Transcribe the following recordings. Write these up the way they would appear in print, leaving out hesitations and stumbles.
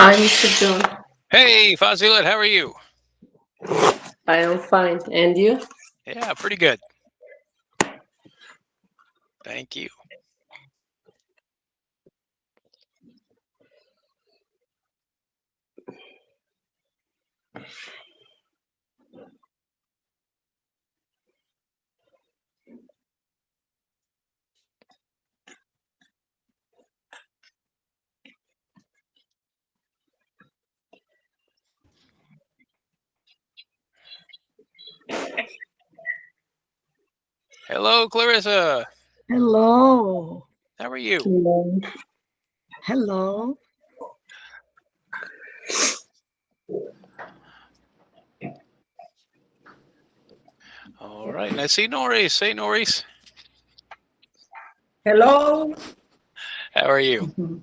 Hi, Mr. John. Hey, Fazilet, how are you? I am fine. And you? Yeah, pretty good. Thank you. Hello, Clarissa. Hello. How are you? Hello. Hello. All right. And I see Norris. Hey, Norris. Hello. How are you?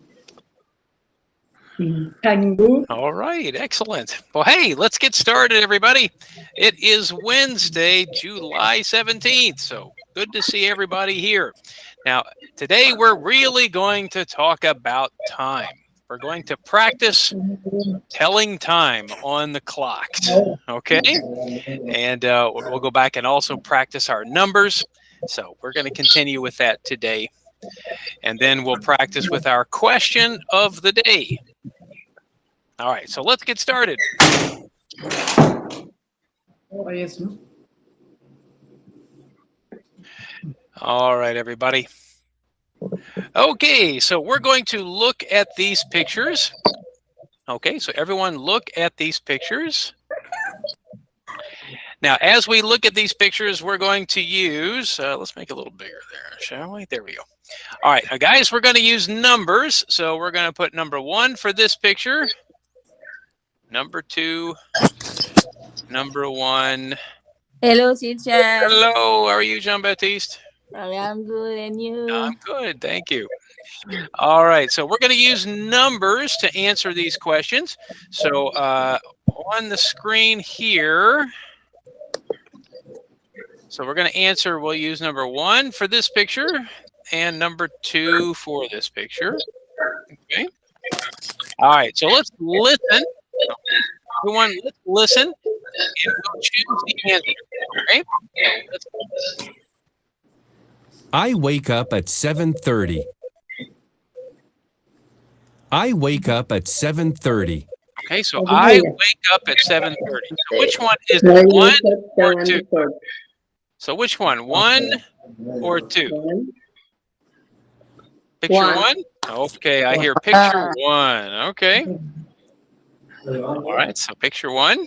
Can you? All right. Excellent. Well, hey, let's get started, everybody. It is Wednesday, July 17th. So good to see everybody here. Now, today we're really going to talk about time. We're going to practice telling time on the clocks. Okay. And we'll go back and also practice our numbers. So we're going to continue with that today. And then we'll practice with our question of the day. All right, so let's get started. Oh, yes. All right, everybody. Okay, so we're going to look at these pictures. Okay, so everyone look at these pictures. Now, as we look at these pictures, we're going to use, let's make it a little bigger there, shall we? There we go. All right, now guys, we're going to use numbers. So we're going to put number 1 for this picture, number 2, number 1. Hello, teacher. Hello, how are you, Jean-Baptiste? I'm good, and you? I'm good, thank you. All right, so we're going to use numbers to answer these questions. So on the screen here, so we're going to answer, we'll use number 1 for this picture and number 2 for this picture. Okay. All right, so let's listen. Everyone, let's listen and we'll choose the answer. Okay. I wake up at 7:30. I wake up at 7:30. Okay, so I wake up at 7:30. So which one is it, 1 or 2? So which one, 1 or 2? Picture 1? Okay, I hear picture 1. Okay. All right, so picture 1.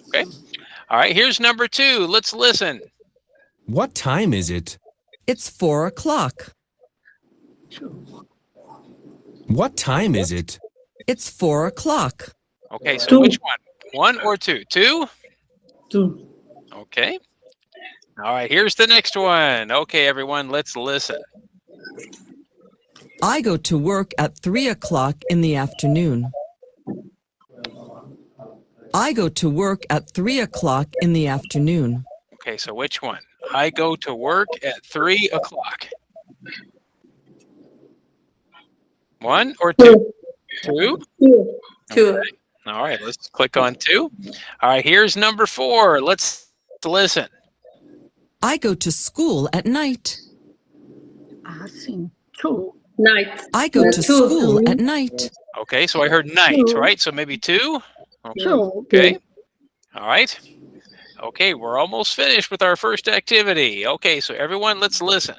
Okay. All right, here's number 2. Let's listen. What time is it? It's 4 o'clock. What time is it? It's 4 o'clock. Okay, so which one? 1 or 2? 2? 2. Okay. All right, here's the next one. Okay, everyone, let's listen. I go to work at 3 o'clock in the afternoon. I go to work at 3 o'clock in the afternoon. Okay, so which one? I go to work at 3 o'clock. 1 or 2? 2? 2. Okay. All right, let's click on 2. All right, here's number 4. Let's listen. I go to school at night. I think 2. Night. I go to school at night. Okay, so I heard night, 2. right? So maybe 2? 2. Okay. All right. Okay, we're almost finished with our first activity. Okay, so everyone, let's listen.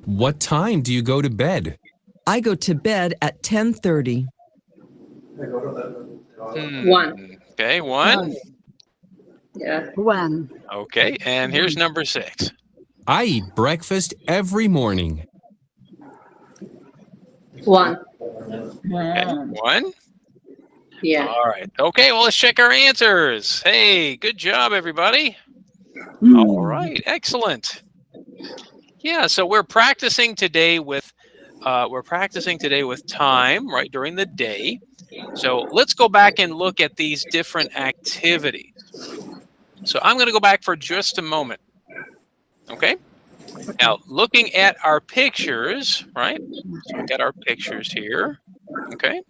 What time do you go to bed? I go to bed at 10:30. 1. Okay, 1. Yeah. 1. Okay, and here's number 6. I eat breakfast every morning. 1. Okay, 1. Yeah. All right. Okay, well, let's check our answers. Hey, good job, everybody. All right, excellent. Yeah, so we're practicing today with time, right, during the day. So let's go back and look at these different activities. So I'm going to go back for just a moment. Okay. Now, looking at our pictures, right? So we've got our pictures here. Okay.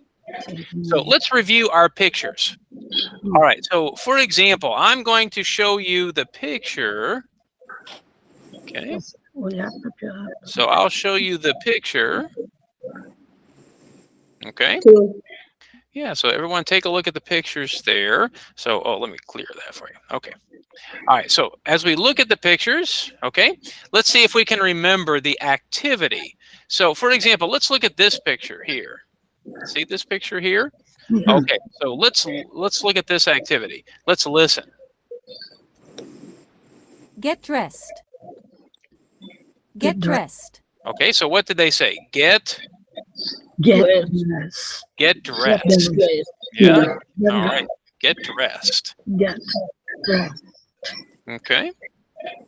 So let's review our pictures. All right. So for example, I'm going to show you the picture. Okay. So I'll show you the picture. Okay. 2. Yeah. So everyone take a look at the pictures there. So, oh, let me clear that for you. Okay. All right. So as we look at the pictures, okay, let's see if we can remember the activity. So for example, let's look at this picture here. See this picture here? Okay. So let's look at this activity. Let's listen. Get dressed. Get dressed. Okay. So what did they say? Get Dressed. dressed. Yeah. All right. Get dressed. Get dressed. Okay.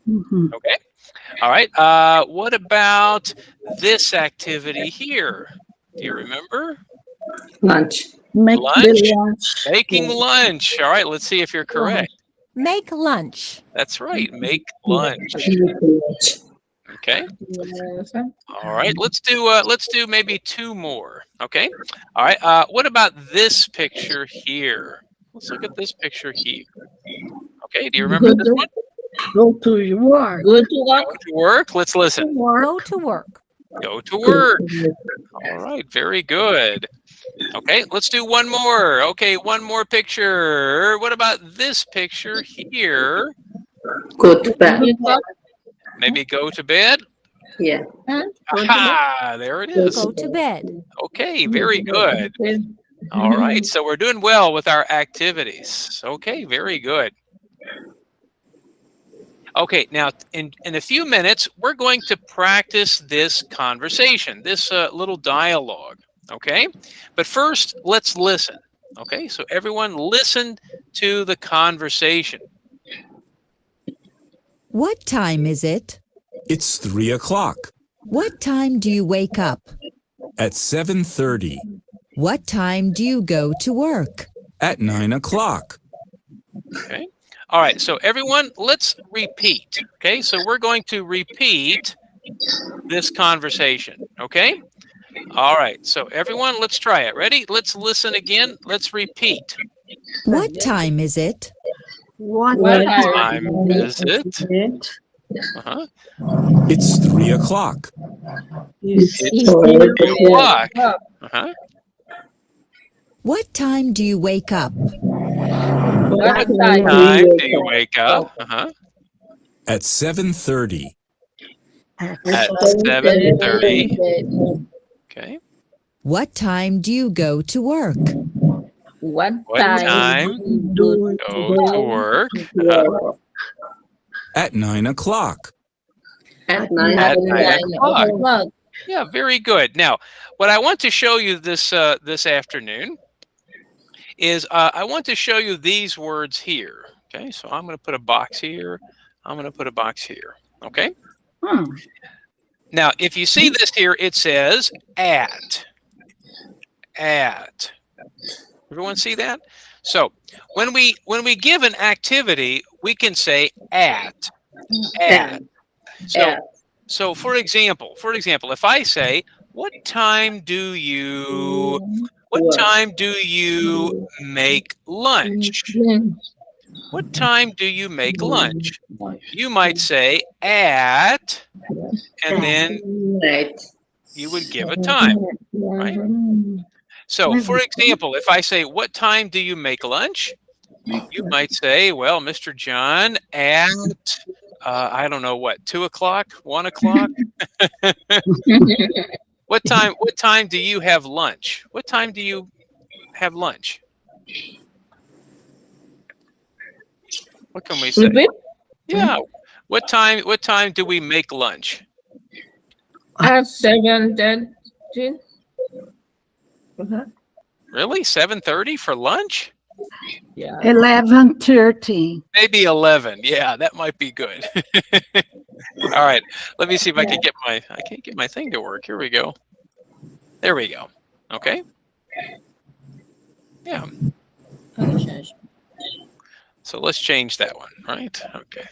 Mhm. Okay. All right. What about this activity here? Do you remember? Lunch. Make Lunch? the lunch. Making lunch. All right. Let's see if you're correct. Make lunch. That's right. Make lunch. Okay. All right. Let's do maybe 2 more. Okay. All right. What about this picture here? Let's look at this picture here. Okay. Do you remember this one? Go to your work. Go to work. Go to work. Let's listen. Go to work. Go to work. All right. Very good. Okay. Let's do 1 more. Okay. 1 more picture. What about this picture here? Go to bed. Maybe go to bed. Yeah. Aha, there it is. Go to bed. Okay, very good. All right, so we're doing well with our activities. Okay, very good. Okay, now in a few minutes, we're going to practice this conversation, this little dialogue, okay? But first, let's listen, okay? So everyone listen to the conversation. What time is it? It's 3 o'clock. What time do you wake up? At 7:30. What time do you go to work? At 9 o'clock. Okay. All right. So everyone, let's repeat. Okay. So we're going to repeat this conversation. Okay. All right. So everyone, let's try it. Ready? Let's listen again. Let's repeat. What time is it? What What time time is it? it? Uh-huh. It's 3 o'clock. Is It's 3 o'clock. Uh-huh. What time do you wake up? What time do you wake up? Uh-huh. At 7:30. At 7:30. Okay. What time do you go to work? What time do you Go to work. At 9 o'clock. At 9 At 9 o'clock. Yeah, very good. Now, what I want to show you this afternoon is I want to show you these words here. Okay, so I'm going to put a box here. I'm going to put a box here. Okay. Now, if you see this here, it says at. At. Everyone see that? So when we give an activity, we can say at. At. So for example, if I say, what time do you make lunch? What time do you make lunch? You might say at, and then Right. you would give a time, right? So for example, if I say, what time do you make lunch? You might say, well, Mr. John, at, I don't know what, 2 o'clock, 1 o'clock? What time do you have lunch? What time do you have lunch? What can we say? Yeah. What time do we make lunch? At 7:10. Really? 7:30 for lunch? 11:30. Maybe 11. Yeah, that might be good. All right. Let me see if I can get I can't get my thing to work. Here we go. There we go. Okay. Yeah. So let's change that one, right? Okay.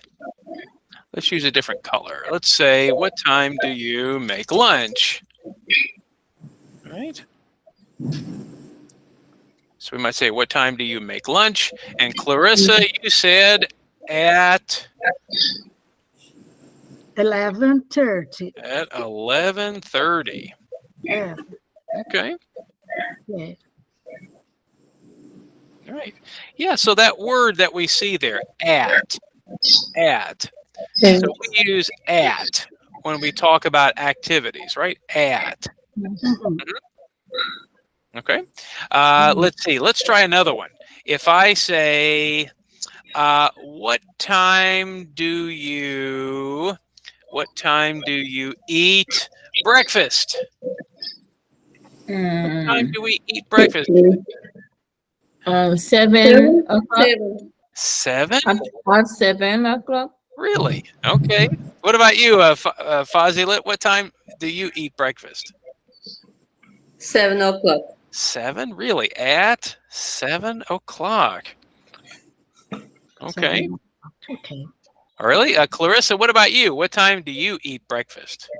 Let's use a different color. Let's say, what time do you make lunch? Right? So we might say, what time do you make lunch? And Clarissa, you said at 11:30. at 11:30. Yeah. Okay. Yeah. All right. Yeah, so that word that we see there, at. So we use at when we talk about activities, right? At. Mhm. Okay. Let's see. Let's try another one. If I say, what time do you eat breakfast? What time do we eat breakfast? 7 o'clock. 7? At 7 o'clock. Really? Okay. What about you, Fazilet? What time do you eat breakfast? 7 o'clock. 7? Really? At 7 o'clock? Okay. Okay. Really? Clarissa, what about you? What time do you eat breakfast?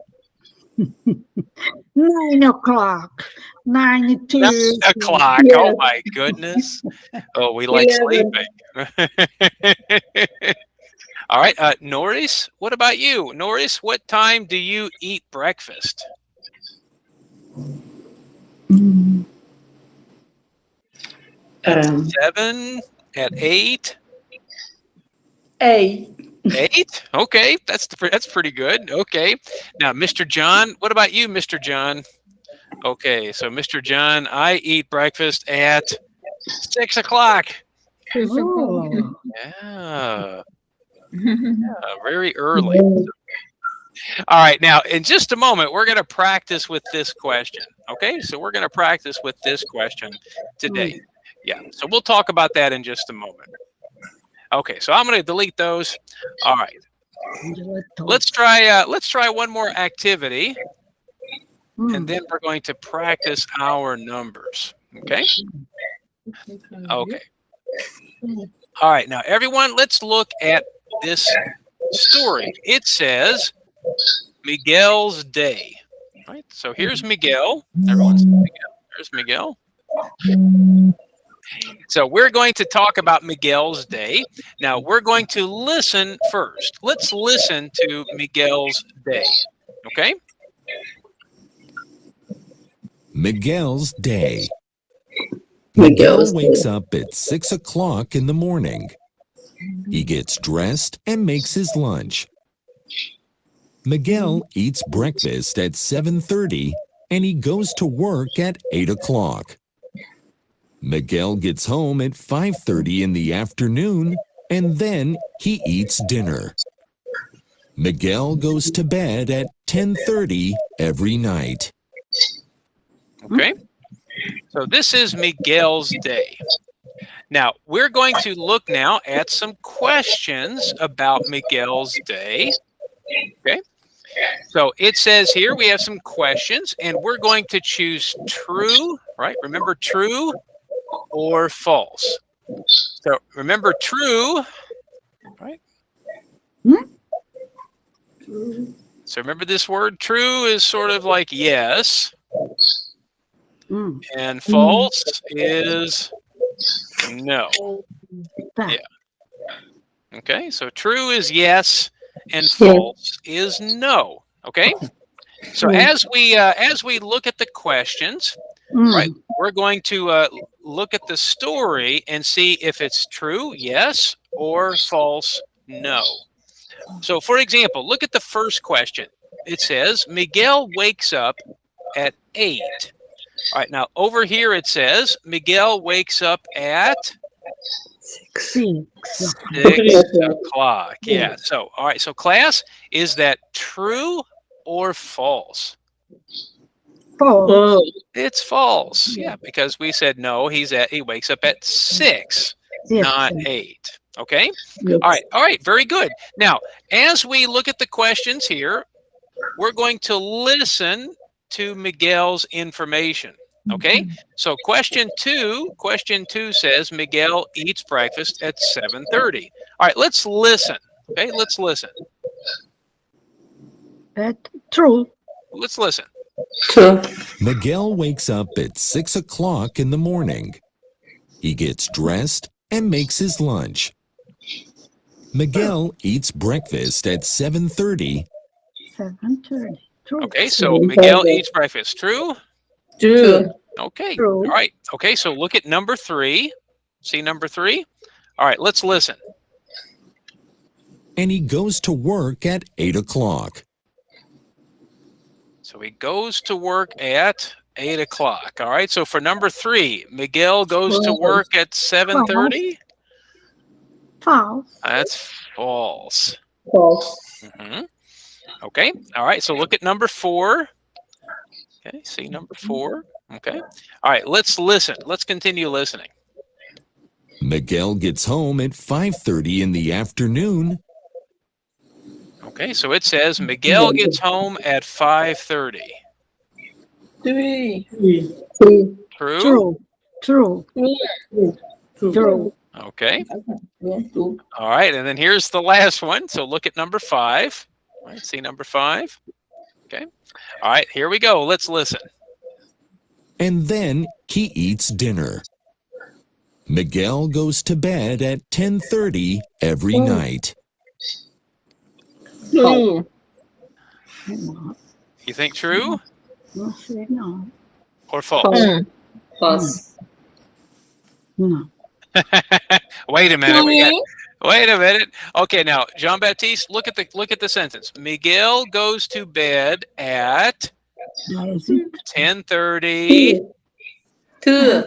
9 o'clock. 92. 9 o'clock. Yeah. Oh my goodness. Oh, we like 11. sleeping. All right. Norris, what about you? Norris, what time do you eat breakfast? At 7? At 8? 8. 8? Okay, that's pretty good. Okay. Now, Mr. John, what about you, Mr. John? Okay, so Mr. John, I eat breakfast at 6 o'clock. Oh. Yeah, very early. All right, now in just a moment, we're going to practice with this question. Okay, so we're going to practice with this question today. Yeah, so we'll talk about that in just a moment. Okay, so I'm going to delete those. All right, let's try one more activity, and then we're going to practice our numbers. Okay. Okay. All right, now everyone, let's look at this story. It says Miguel's Day. All right, so here's Miguel. Everyone's Miguel. There's Miguel. So we're going to talk about Miguel's Day. Now we're going to listen first. Let's listen to Miguel's Day. Okay? Miguel's Day. Miguel wakes up at 6 o'clock in the morning. He gets dressed and makes his lunch. Miguel eats breakfast at 7:30 and he goes to work at 8 o'clock. Miguel gets home at 5:30 in the afternoon and then he eats dinner. Miguel goes to bed at 10:30 every night. Okay? So this is Miguel's Day. Now, we're going to look now at some questions about Miguel's Day. Okay? So it says here we have some questions, and we're going to choose true, right? Remember, true or false. So remember, true, right? So remember this word, true is sort of like yes, and false is no. Yeah. Okay, so true is yes, and false is no. Okay, so as we look at the questions, right, we're going to look at the story and see if it's true, yes, or false, no. So, for example, look at the first question. It says Miguel wakes up at 8. All right, now over here it says Miguel wakes up at 6 o'clock. Yeah. So, all right. So, class, is that true or false? False. It's false. Yeah, because we said no. He wakes up at 6, not 8. Okay. All right. All right. Very good. Now, as we look at the questions here, we're going to listen to Miguel's information. Okay. So question two says Miguel eats breakfast at 7:30. All right. Let's listen. Okay. Let's listen. True. Let's listen. True. Miguel wakes up at 6 o'clock in the morning. He gets dressed and makes his lunch. Miguel eats breakfast at 7:30. 7:30. True. Okay, so Miguel eats breakfast. True? True. Okay. True. All right. Okay, so look at number 3. See number 3? All right, let's listen. And he goes to work at 8 o'clock. So he goes to work at 8 o'clock. All right, so for number 3, Miguel goes to work at 7:30. False. That's false. False. Mhm. Okay. All right. So look at number 4. Okay. See number 4. Okay. All right. Let's listen. Let's continue listening. Miguel gets home at 5:30 in the afternoon. Okay. So it says Miguel gets home at 5:30. 3. 3. True? True. True. 2. True. Okay. Yeah, 2. All right. And then here's the last one. So look at number 5. All right. See number 5. Okay. All right. Here we go. Let's listen. And then he eats dinner. Miguel goes to bed at 10:30 every night. 2. No. You think true No, say no. or false? False. No. Wait a minute. Wait a minute. Okay, now Jean Baptiste, look at the sentence. Miguel goes to bed at What is it? 10:30. 2.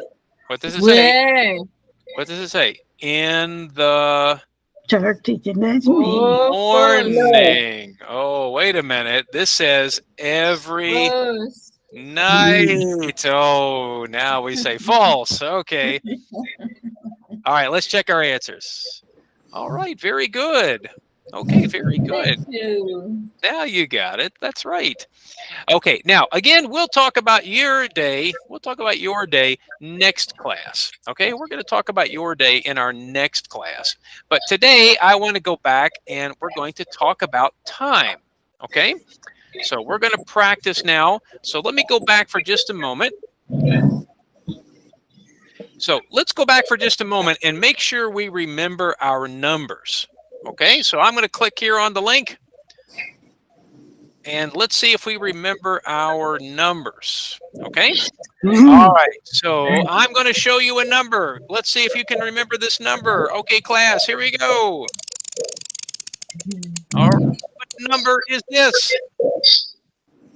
What does it say? Where? What does it say? In the 30. That's me. morning. Oh, wait a minute. This says every False. night. Oh, now we say false. Okay. All right, let's check our answers. All right, very good. Okay, very good. 2. Now you got it. That's right. Okay, now again, we'll talk about your day. We'll talk about your day next class. Okay, we're going to talk about your day in our next class. But today, I want to go back and we're going to talk about time. Okay, so we're going to practice now. So let me go back for just a moment. So let's go back for just a moment and make sure we remember our numbers. Okay, so I'm going to click here on the link. And let's see if we remember our numbers. Okay? All right, so I'm going to show you a number. Let's see if you can remember this number. Okay, class, here we go. All right, what number is this?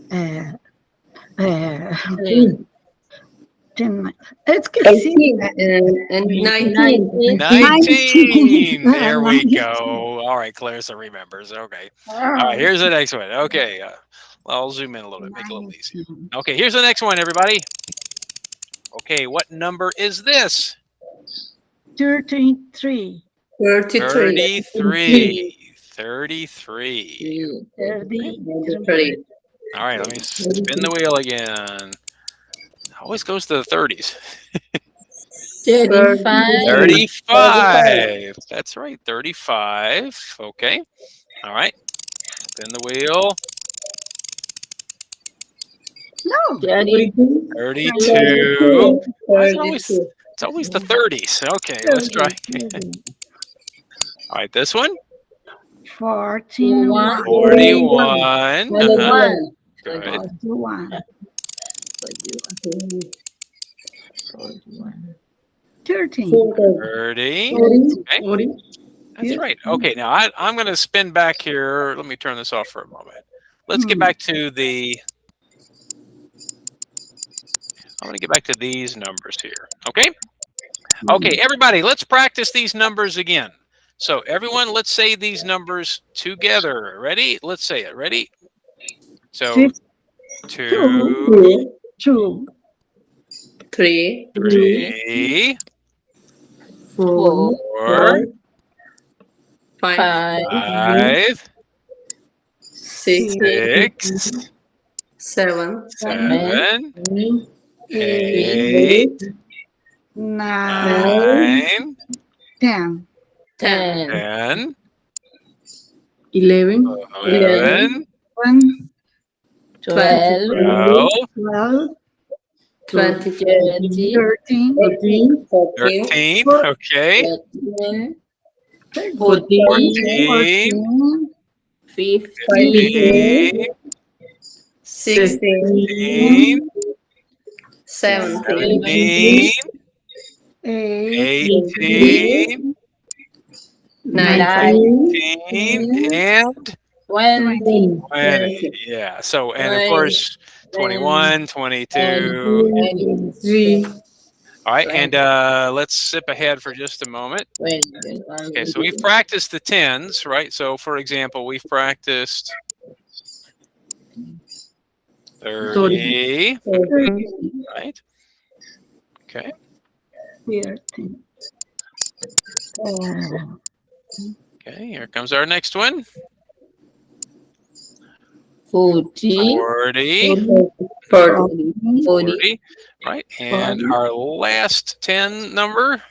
It's 18 and 19. 19. There we go. All right, Clarissa remembers. Okay. All right, here's the next one. Okay, I'll zoom in a little bit, make it a little easier. Okay, here's the next one, everybody. Okay, what number is this? 33. 33. 33. 33. 33. All right, let me spin the wheel again. Always goes to the 30s. 35. 35. That's right, 35. Okay. All right. Spin the wheel. No. 32. 32. It's always the 30s. Okay, let's try. All right, this one. 41. 41. 21. Good. 41. 41. 13. 30. 40. Okay. That's right. Okay, now I'm going to spin back here. Let me turn this off for a moment. Let's get back to the... I'm going to get back to these numbers here. Okay? Okay, everybody, let's practice these numbers again. So, everyone, let's say these numbers together. Ready? Let's say it. Ready? So, 2, 2. 3. 3, 4. 4, 5. 5, 6. 6, 7. 7, 8. 8, 9. 9, 10. 10. 10, 11. 11, 1. 12. 12, 12. 20, 20, 13, 14, 13. Okay. 14, 14, 15, 15, 16, 17, 8, 18, 19, and 20, 20. Yeah. So, and of course, 21, 22. 23, All right. And let's zip ahead for just a moment. 21. Okay. So we've practiced the tens, right? So, for example, we've practiced 30, 13, right? Okay. 13. Okay. Here comes our next one. 40, 40. 40, 40, right? And our last 10 number.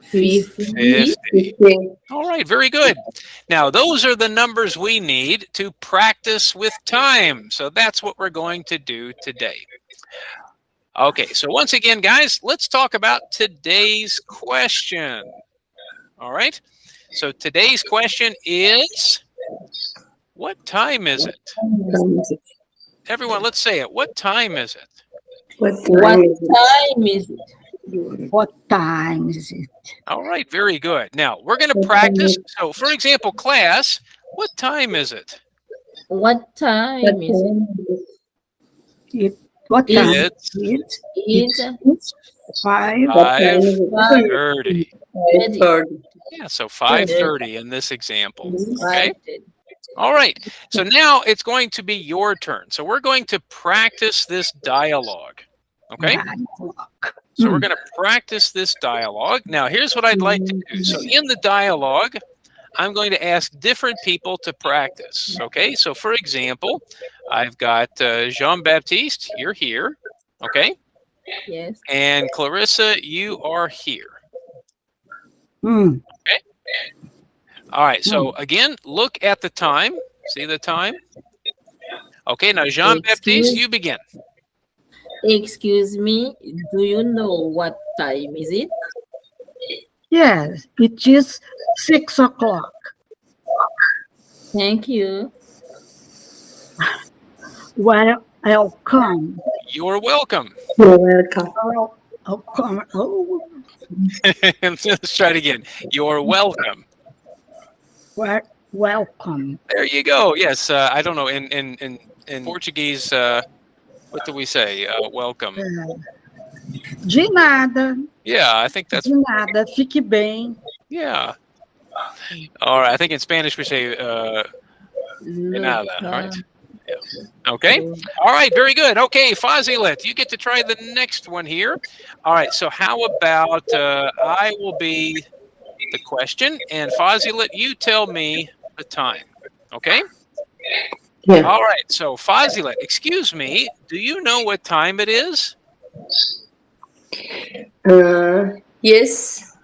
50, 50. 15. All right, very good. Now, those are the numbers we need to practice with time. So that's what we're going to do today. Okay, so once again, guys, let's talk about today's question. All right, so today's question is, what time is it? Everyone, let's say it. What time is it? What What time is it? time is it? What time is it? All right, very good. Now, we're going to practice. So, for example, class, what time is it? What time is it? What Is time? It's It's 5, What time is it? 5:30. 5:30. Yeah, so 5:30 in this example. Okay. 5:30. All right. So now it's going to be your turn. So we're going to practice this dialogue. Okay. So we're going to practice this dialogue. Now, here's what I'd like to do. So in the dialogue, I'm going to ask different people to practice. Okay. So for example, I've got Jean-Baptiste, you're here. Okay. Yes. And Clarissa, you are here. Hmm. All right. So again, look at the time. See the time? Okay. Now, Jean-Baptiste, you begin. Excuse me, do you know what time is it? Yes, it is 6 o'clock. Thank you. Welcome. You're welcome. You're welcome. Welcome. Oh, Let's try it again. You're welcome. welcome. There you go. Yes. I don't know. In Portuguese, what do we say? Welcome. De nada. Yeah, I think that's. De nada. Fique bem. Yeah. All right. I think in Spanish we say de nada. All right. Yeah. Okay. All right. Very good. Okay, Fazilet, you get to try the next one here. All right. So how about I will be the question, and Fazilet, you tell me the time. Okay. Yeah. All right. So Fazilet, excuse me. Do you know what time it is? Yes.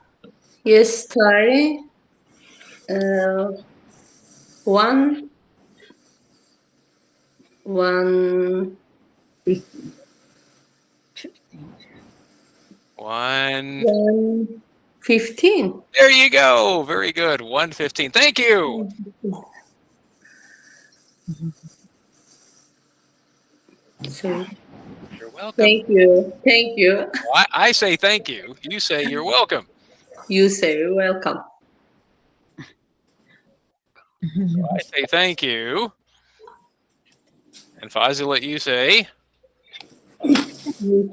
Yes, try. 1. 1:15. There you go. Very good. 1:15. Thank you. So, You're welcome. thank you. Thank you. Well, I say thank you. You say you're welcome. You say welcome. I say thank you. And Fazilet, you say You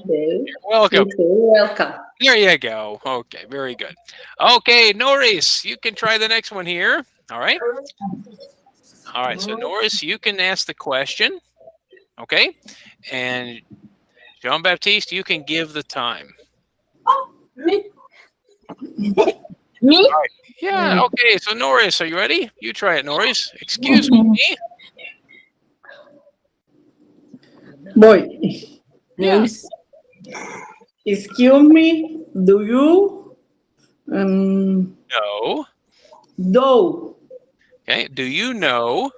say you're welcome. welcome. There you go. Okay, very good. Okay, Norris, you can try the next one here. All right. All right. So Norris, you can ask the question. Okay. And Jean-Baptiste, you can give the time. Me? Yeah. Okay. So Norris, are you ready? You try it, Norris. Excuse me. Boy, Yeah. Yes. excuse me, do you No. do Okay. Do you know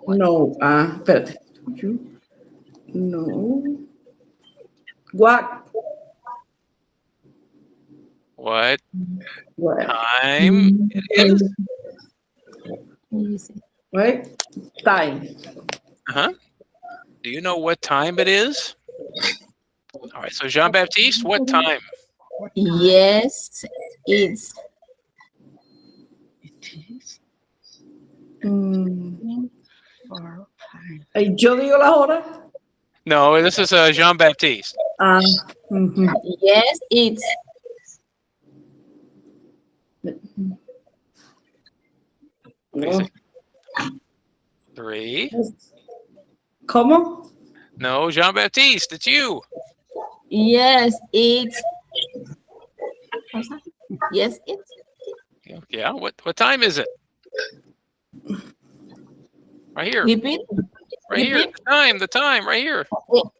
No. Espérate. You know what? what What? time it is? Yes. Right? Time. Uh-huh. Do you know what time it is? All right. So Jean-Baptiste, what time? Yes, it's It is Mm, 4, 5. Yo digo la hora. No, this is Jean-Baptiste. Mhm. yes, it's What do you think? 3. ¿Cómo? No, Jean-Baptiste, it's you. yes, it's yes, it's Yeah. What time is it? Right here. repeat. Right here. repeat. The time, right here.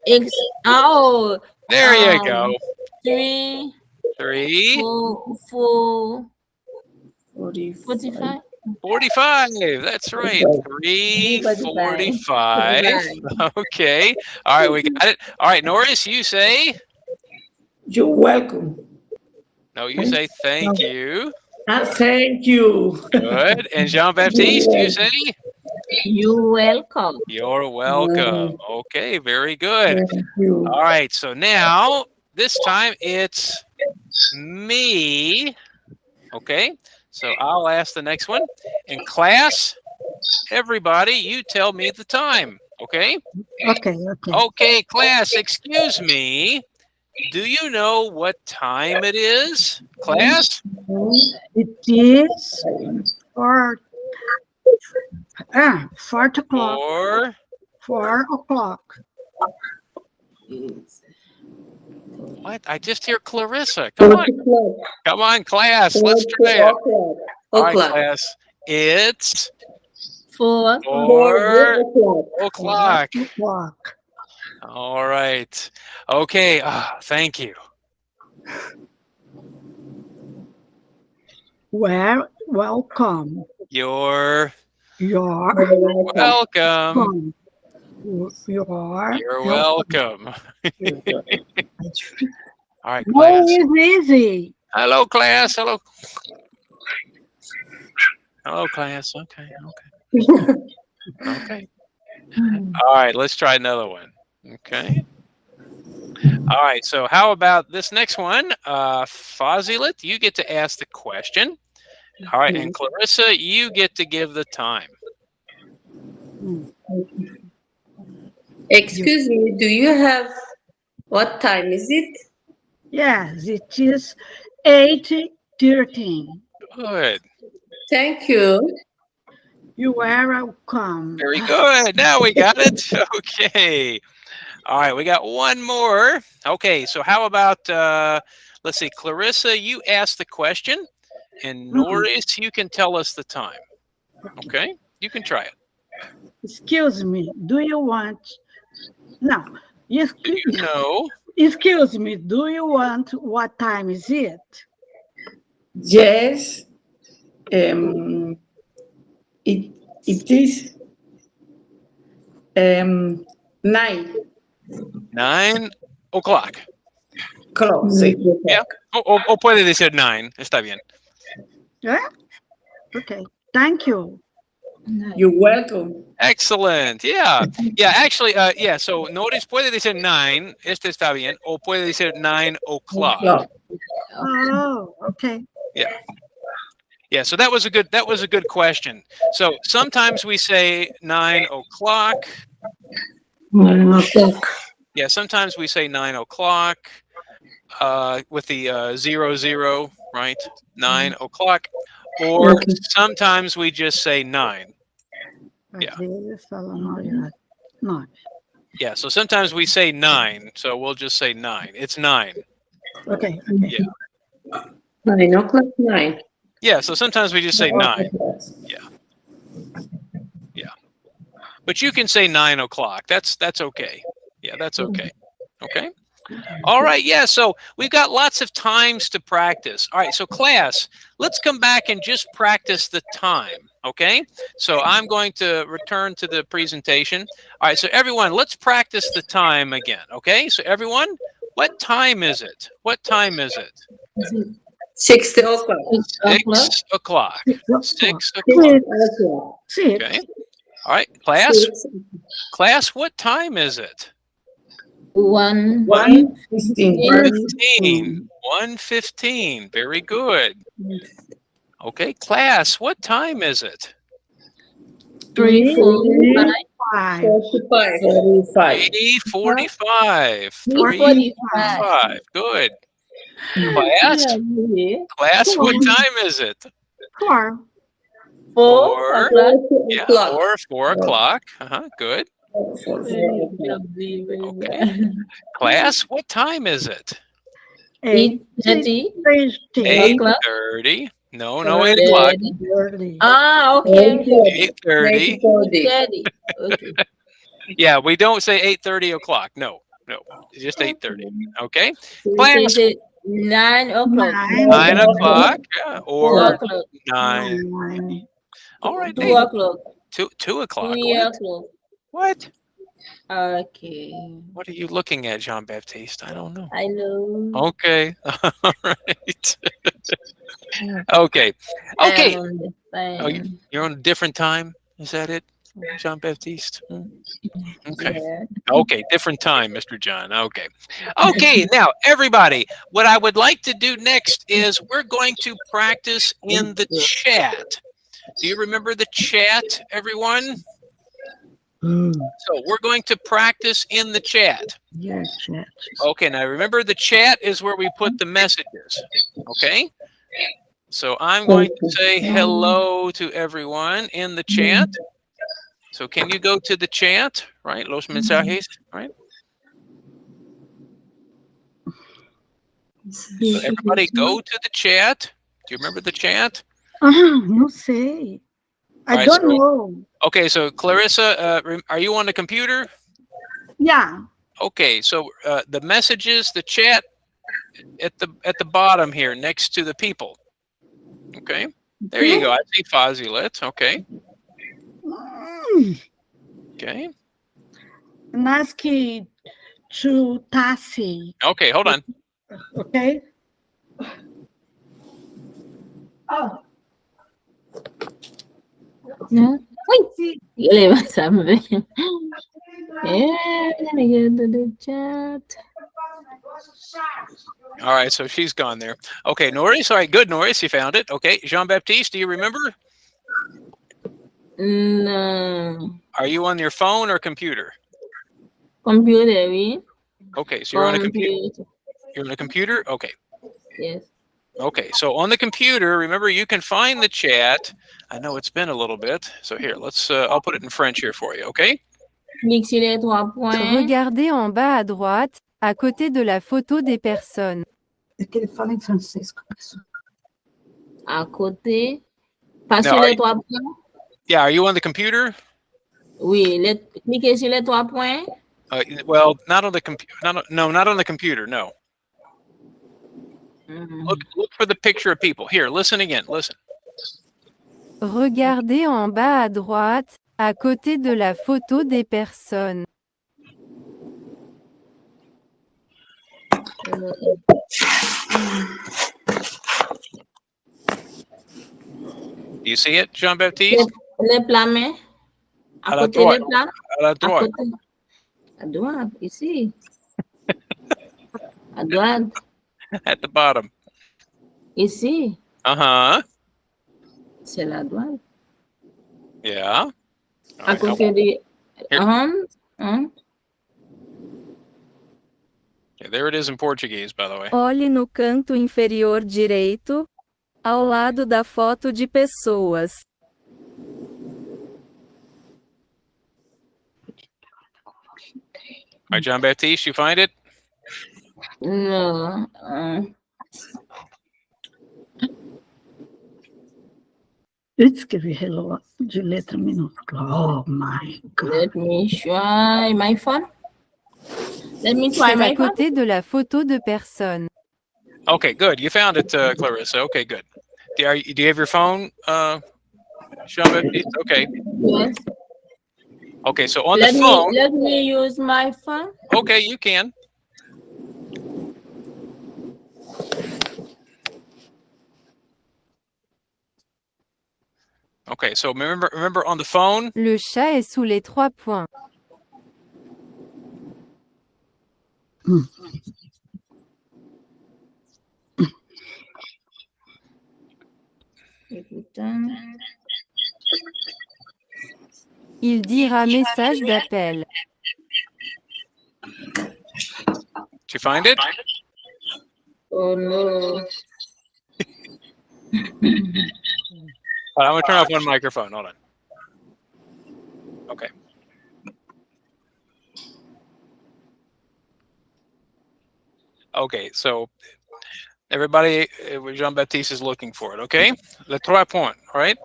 It's oh There you go. 3, 3. 4, 45. 45. 45. That's right. 3:45. Okay. All right, we got it. All right, Norris, you say. You're welcome. No, you say thank you. Thank you. Good. And Jean-Baptiste, you say. You're welcome. You're welcome. Okay, very good. Thank you. All right, so now this time it's me. Okay, so I'll ask the next one. In class, everybody, you tell me the time. Okay? Okay. Okay, class, excuse me. Do you know what time it is? Class? It is 4 o'clock. Or 4 o'clock. It's what? I just hear Clarissa. Come on. Come on, class. Let's try it. All right, O'clock. class. It's 4 4 o'clock. o'clock. All right. Okay. Thank you. Welcome. You're You're welcome. You're You're welcome. All right, No, class. it's easy. Hello, class. Hello. Hello, class. Okay. Okay. All right, let's try another one. Okay. All right, so how about this next one? Fazilet, you get to ask the question. All right, and Clarissa, you get to give the time. Excuse me, do you have, what time is it? Yes, it is 8:13. Good. Thank you. You are welcome. Very good. Now we got it. Okay. All right, we got one more. Okay, so how about, let's see, Clarissa, you ask the question, and Norris, you can tell us the time. Okay? You can try it. Excuse me, do you want... No, Do you know? excuse me, do you want... What time is it? Yes. It is 9 9 o'clock. o'clock. Sí. Yeah. O puede decir 9. Está bien. Yeah? Okay, thank you. You're welcome. Excellent. Yeah. Yeah, actually, yeah, so Norris puede decir 9. Este está bien. O puede decir 9 o'clock. O'clock. Oh, okay. Yeah, so that was a good question. So sometimes we say 9 o'clock. 9 o'clock. Yeah, sometimes we say 9 o'clock with the 00, right? 9 o'clock. Or Okay. sometimes we just say 9. Yeah. No. Yeah, so sometimes we say 9. So we'll just say 9. It's 9. Okay. 9 o'clock, 9. Yeah, so sometimes we just say 9. But you can say 9 o'clock. That's okay. Yeah, that's okay. Okay. All right. Yeah. So we've got lots of times to practice. All right. So class, let's come back and just practice the time. Okay, so I'm going to return to the presentation. All right, so everyone, let's practice the time again. Okay, so everyone, what time is it? What time is it? 6 o'clock. 6 o'clock. 6 o'clock. 6 o'clock. Six. Okay. All right, class. 6. Class, what time is it? 1. 1:15. 1:15. Very good. Okay, class, what time is it? 3, 4, 5. 5. 45. 45. 3:45. 3:45. Good. Class, class, what time is it? 4. 4 o'clock. Yeah, O'clock. 4 o'clock. Good. Okay. Class, what time is it? 8:30. 8:30. 8:30. No, 8 o'clock. Ah, okay. 8:30. 8:30. Okay. Yeah, we don't say 8:30 o'clock. No, it's just 8:30. Okay. So Class, say 9 o'clock. 9 o'clock. Yeah, 4 or o'clock. 9. All right. 2 Hey, o'clock. 2 o'clock. 3 What? o'clock. What? Okay. What are you looking at, Jean Baptiste? I don't know. I know. Okay. All right. Okay. Okay. Oh, you're on a different time? Is that it, Jean Baptiste? Okay. Yeah. Okay, different time, Mr. John. Okay. Okay, now, everybody, what I would like to do next is we're going to practice in the chat. Do you remember the chat, everyone? So we're going to practice in the chat. Yes, yes. Okay, now remember the chat is where we put the messages. Okay? So I'm going to say hello to everyone in the chat. So can you go to the chat, right? Los mensajes, right? So everybody go to the chat. Do you remember the chat? No say. I Alright, don't so- know. Okay, so Clarissa, are you on the computer? Yeah. Okay, so the messages, the chat at the bottom here next to the people. Okay, there you go. I see Fazilet. Okay, okay, Naski to Tassi. okay. Hold on. Okay. Oh. No? Uy! Le vas a ver. Yeah, let me get to the chat. All right, so she's gone there. Okay, Norris. All right, good, Norris. You found it. Okay, Jean Baptiste, do you remember? No. Are you on your phone or computer? Computer, oui. Okay, so you're on a computer. Computer. You're on a computer. Okay. Yes. Okay, so on the computer, remember you can find the chat. I know it's been a little bit, so here, let's. I'll put it in French here for you. Okay. Clique sur les 3 points. Regardez en bas à droite, à côté de la photo des personnes. É que ele fala em francês. À côté. Pas No, sur are les you- 3 points. Yeah, are you on the computer? Oui, cliquez sur les 3 points. Well, not on the computer. No, not on the computer. No. Look for the picture of people. Here, listen again. Listen. Regardez en bas à droite, à côté de la photo des personnes. Do you see it, Jean Baptiste? Les plats mains. À À la côté droite. des plats. À la À droite. côté. À droite, ici. À droite, At the bottom. ici. Uh-huh. C'est la droite. Yeah. All À right, côté de... Here. Okay, there it is in Portuguese, by the way. Olhe no canto inferior direito, ao lado da foto de pessoas. All right, John Baptiste, you find it? No. Eu escrevi hello de letra minúscula. Oh my God. Let me try my phone. Let me try C'est my à phone. côté de la photo de personnes. Okay, good. You found it, Clarissa. Okay, good. Do you have your phone, Jean-Baptiste? Okay. Yes. Okay, so on the Let phone. me use my phone. Okay, you can. Okay, so remember on the phone. Le chat est sous les 3 points. Il dira message d'appel. Did you find it? Oh no. All right, I'm gonna turn off one microphone. Hold on. Okay. Okay, so everybody, Jean-Baptiste is looking for it. Okay, le 3 points. All right.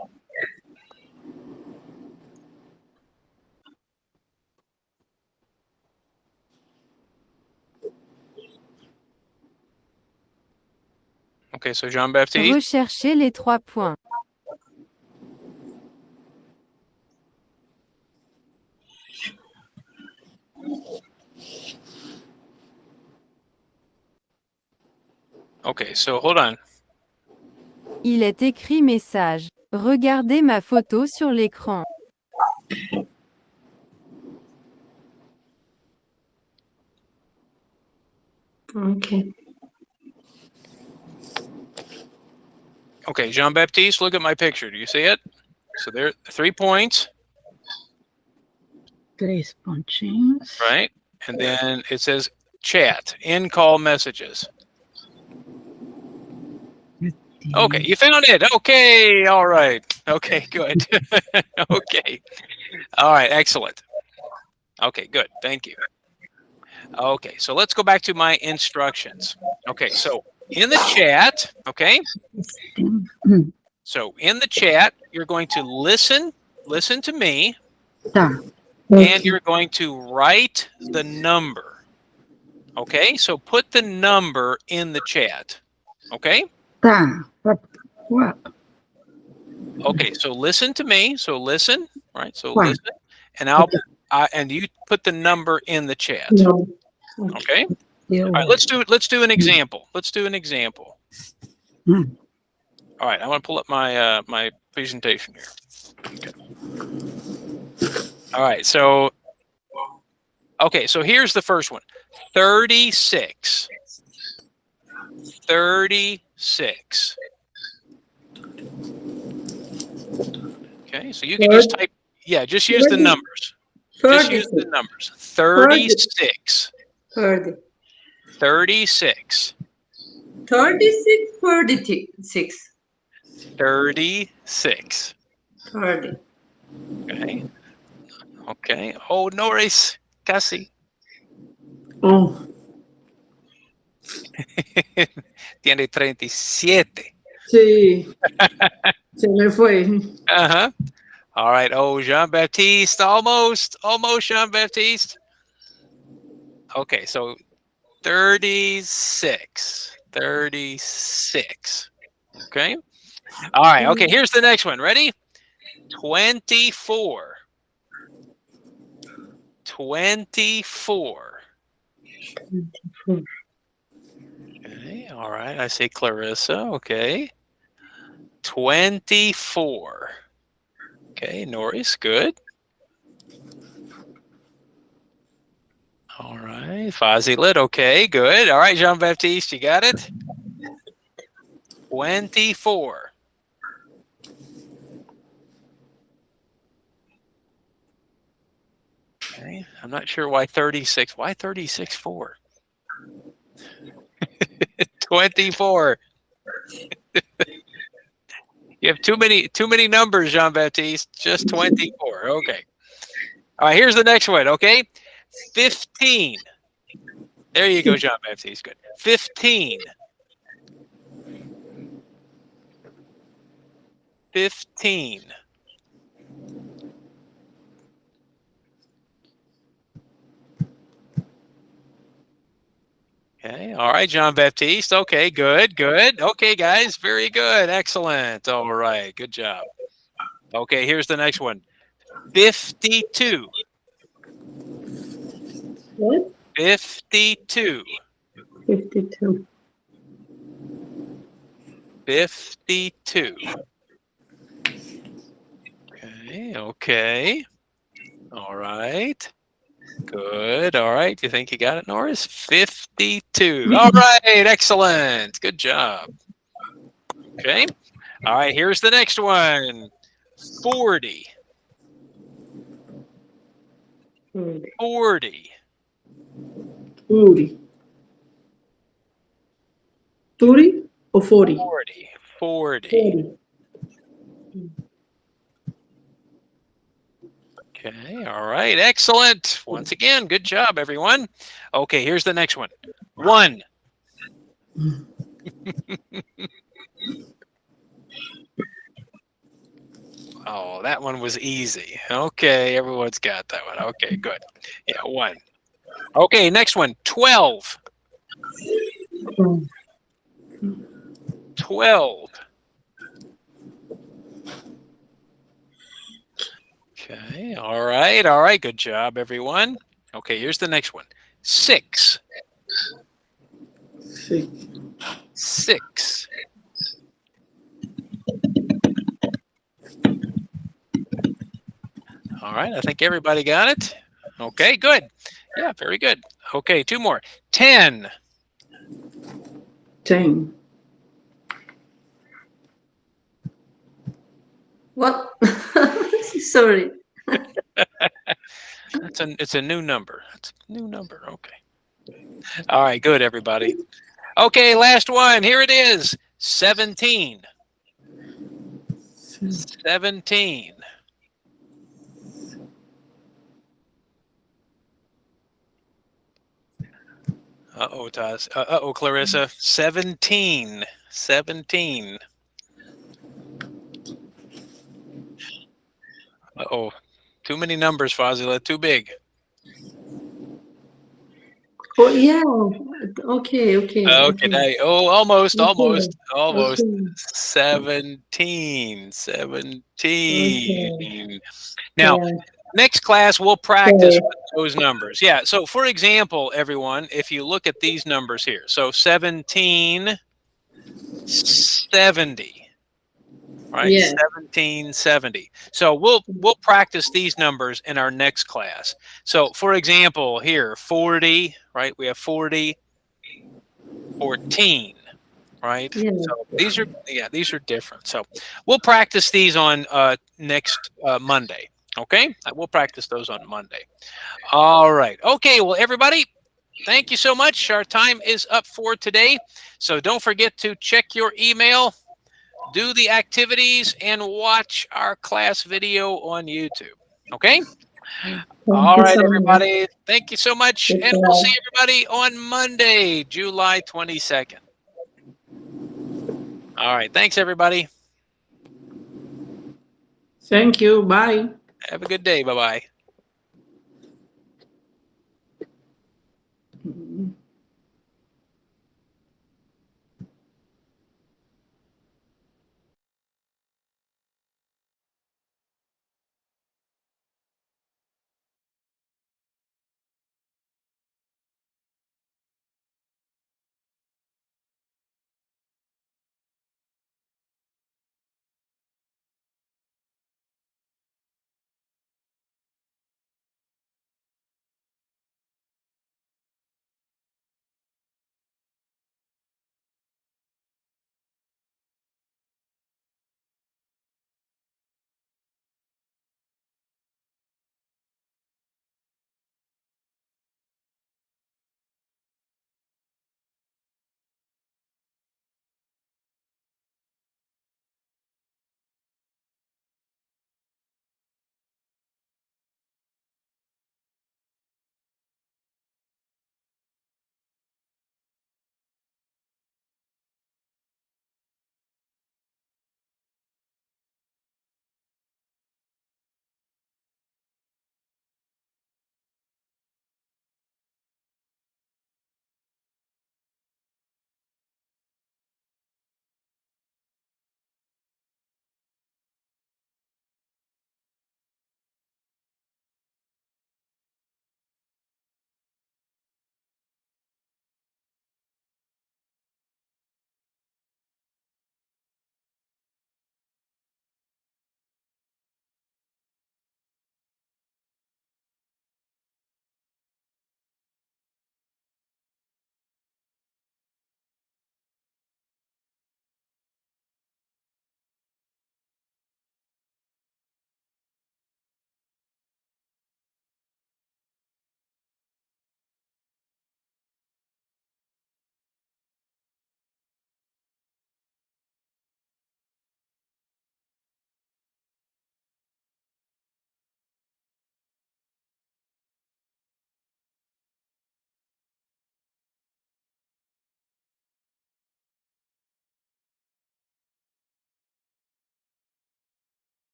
Okay, so Jean-Baptiste. Recherchez les 3 points. Okay, so hold on. Il est écrit message. Regardez ma photo sur l'écran. Okay. Okay, Jean-Baptiste, look at my picture. Do you see it? So there, 3 points, 3 pontinhos. right? And then it says chat, in-call messages. Okay, you found it. Okay, all right. Okay, good. Okay. All right, excellent. Okay, good. Thank you. Okay, so let's go back to my instructions. Okay, so in the chat, okay? So in the chat, you're going to listen to me, Tá. and you're going to write the number. Okay, so put the number in the chat. Okay? Tá. What? Okay, so listen to me. So listen, right? So Right. listen, and and you put the number in the chat. No. Okay. Eu. All right. Let's do an example. Let's do an example. Hmm. All right. I want to pull up my my presentation here. Okay. All right. So here's the first one. 36. 36. Okay, so you can just type, just use the numbers. Just use the numbers. 36. 30. 36. 36, 36. 36. 30. Okay. Okay. Oh, Norris, casi. Oh. Tiene 37. Sí. Se me fue. Uh-huh. All right. Oh, Jean-Baptiste, almost Jean-Baptiste. Okay, so 36. 36. Okay. All right. Okay, here's the next one. Ready? 24. 24. Okay. All right. I say Clarissa. Okay. 24. Okay, Norris, good. All right, Fazilet, okay, good. All right, Jean-Baptiste, you got it? 24. Okay, I'm not sure why 36. Why 36 4? 24. You have too many numbers, Jean-Baptiste. Just 24. Okay. All right, here's the next one, okay? 15. There you go, Jean-Baptiste. Good. 15. 15. Okay. All right, Jean-Baptiste. Okay, good, good. Okay, guys, very good. Excellent. All right, good job. Okay, here's the next one. 52. What? 52. 52. 52. Okay. All right. Good. All right. You think you got it, Norris? 52. All right. Excellent. Good job. Okay. All right. Here's the next one. 40. 40. 40. 30 or 40? 40. 40. 40. Okay. All right. Excellent. Once again, good job, everyone. Okay. Here's the next one. 1. Oh, that one was easy. Okay. Everyone's got that one. Okay. Good. Yeah. 1. Okay. Next one. 12. 12. Okay. All right. All right. Good job, everyone. Okay. Here's the next one. 6. 6. 6. All right. I think everybody got it. Okay. Good. Yeah. Very good. Okay. 2 more. 10. 10. What? Sorry. It's a new number. It's a new number. Okay. All right. Good, everybody. Okay. Last one. Here it is. 17. 17. Uh-oh, Taz. Uh-oh, Clarissa. 17. 17. Uh-oh. Too many numbers, Fazila. Too big. Oh, yeah. Okay. Okay. Oh, almost. Okay. 17. 17. Okay. Now, Yeah. next class, we'll practice Okay. with those numbers. Yeah. So, for example, everyone, if you look at these numbers here, so 17, 70. Right, Yeah. 1770. So we'll practice these numbers in our next class. So for example, here 40, right? We have 40, 14, right? Yeah. So these are different. So we'll practice these on next Monday. Okay, we'll practice those on Monday. All right. Okay. Well, everybody, thank you so much. Our time is up for today. So don't forget to check your email, do the activities, and watch our class video on YouTube. Okay? All right, everybody. Thank you so much. And we'll see everybody on Monday, July 22nd. All right. Thanks, everybody. Thank you. Bye. Have a good day. Bye-bye.